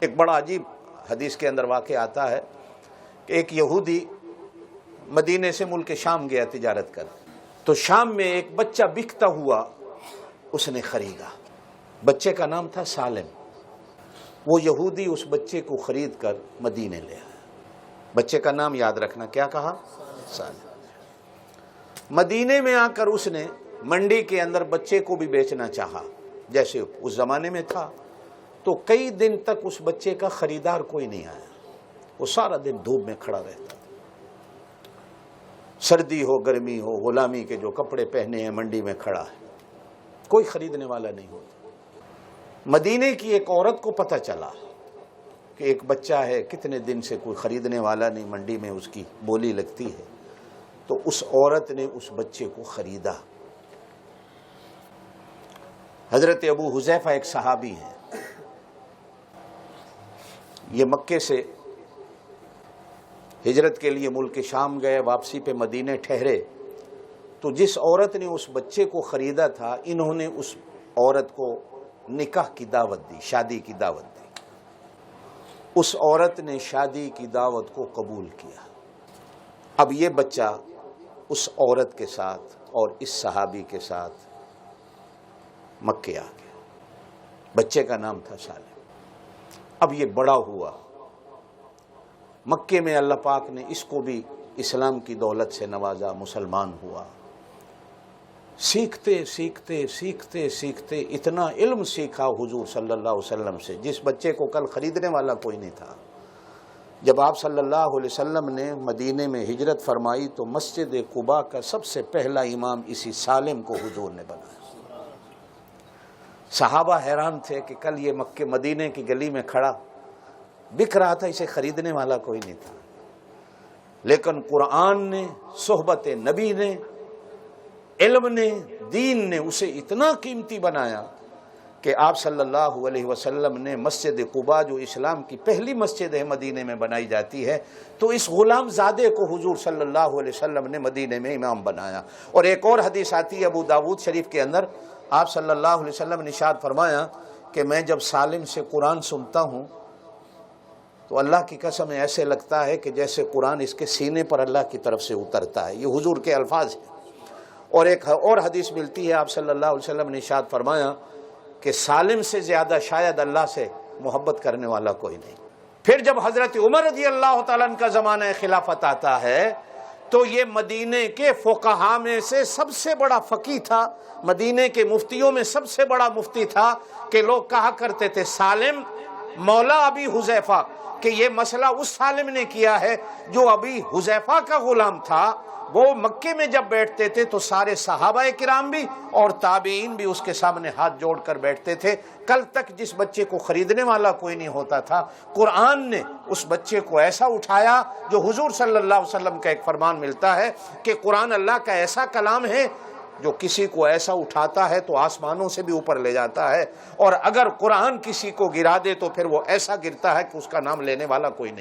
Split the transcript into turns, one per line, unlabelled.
ایک بڑا عجیب حدیث کے اندر واقع آتا ہے کہ ایک یہودی مدینے سے ملک شام گیا تجارت کر، تو شام میں ایک بچہ بکتا ہوا اس نے خریدا۔ بچے کا نام تھا سالم۔ وہ یہودی اس بچے کو خرید کر مدینے لے آیا۔ بچے کا نام یاد رکھنا، کیا کہا؟ سالم۔ مدینے میں آ کر اس نے منڈی کے اندر بچے کو بھی بیچنا چاہا، جیسے اس زمانے میں تھا، تو کئی دن تک اس بچے کا خریدار کوئی نہیں آیا۔ وہ سارا دن دھوپ میں کھڑا رہتا، سردی ہو گرمی ہو، غلامی کے جو کپڑے پہنے ہیں منڈی میں کھڑا ہے، کوئی خریدنے والا نہیں ہوتا۔ مدینے کی ایک عورت کو پتہ چلا کہ ایک بچہ ہے، کتنے دن سے کوئی خریدنے والا نہیں، منڈی میں اس کی بولی لگتی ہے، تو اس عورت نے اس بچے کو خریدا۔ حضرت ابو حذیفہ ایک صحابی ہیں، یہ مکے سے ہجرت کے لیے ملک شام گئے، واپسی پہ مدینے ٹھہرے، تو جس عورت نے اس بچے کو خریدا تھا، انہوں نے اس عورت کو نکاح کی دعوت دی، شادی کی دعوت دی۔ اس عورت نے شادی کی دعوت کو قبول کیا۔ اب یہ بچہ اس عورت کے ساتھ اور اس صحابی کے ساتھ مکے آ گیا۔ بچے کا نام تھا سالم۔ اب یہ بڑا ہوا، مکے میں اللہ پاک نے اس کو بھی اسلام کی دولت سے نوازا، مسلمان ہوا۔ سیکھتے سیکھتے سیکھتے سیکھتے اتنا علم سیکھا حضور صلی اللہ علیہ وسلم سے، جس بچے کو کل خریدنے والا کوئی نہیں تھا۔ جب آپ صلی اللہ علیہ وسلم نے مدینے میں ہجرت فرمائی تو مسجد قباء کا سب سے پہلا امام اسی سالم کو حضور نے بنایا۔ صحابہ حیران تھے کہ کل یہ مکے مدینے کی گلی میں کھڑا بک رہا تھا، اسے خریدنے والا کوئی نہیں تھا، لیکن قرآن نے، صحبت نبی نے، علم نے، دین نے اسے اتنا قیمتی بنایا کہ آپ صلی اللہ علیہ وسلم نے مسجد قباء، جو اسلام کی پہلی مسجد ہے مدینے میں بنائی جاتی ہے، تو اس غلام زادے کو حضور صلی اللہ علیہ وسلم نے مدینے میں امام بنایا۔ اور ایک اور حدیث آتی ہے ابو داود شریف کے اندر، آپ صلی اللہ علیہ وسلم نے ارشاد فرمایا کہ میں جب سالم سے قرآن سنتا ہوں تو اللہ کی قسم ایسے لگتا ہے کہ جیسے قرآن اس کے سینے پر اللہ کی طرف سے اترتا ہے۔ یہ حضور کے الفاظ ہیں۔ اور ایک اور حدیث ملتی ہے، آپ صلی اللہ علیہ وسلم نے ارشاد فرمایا کہ سالم سے زیادہ شاید اللہ سے محبت کرنے والا کوئی نہیں۔ پھر جب حضرت عمر رضی اللہ تعالیٰ عنہ کا زمانہ خلافت آتا ہے تو یہ مدینے کے فقہاء میں سے سب سے بڑا فقیہ تھا، مدینے کے مفتیوں میں سب سے بڑا مفتی تھا، کہ لوگ کہا کرتے تھے سالم مولا ابی حذیفہ، کہ یہ مسئلہ اس سالم نے کیا ہے جو ابی حذیفہ کا غلام تھا۔ وہ مکے میں جب بیٹھتے تھے تو سارے صحابہ کرام بھی اور تابعین بھی اس کے سامنے ہاتھ جوڑ کر بیٹھتے تھے۔ کل تک جس بچے کو خریدنے والا کوئی نہیں ہوتا تھا، قرآن نے اس بچے کو ایسا اٹھایا، جو حضور صلی اللہ علیہ وسلم کا ایک فرمان ملتا ہے کہ قرآن اللہ کا ایسا کلام ہے جو کسی کو ایسا اٹھاتا ہے تو آسمانوں سے بھی اوپر لے جاتا ہے، اور اگر قرآن کسی کو گرا دے تو پھر وہ ایسا گرتا ہے کہ اس کا نام لینے والا کوئی نہیں۔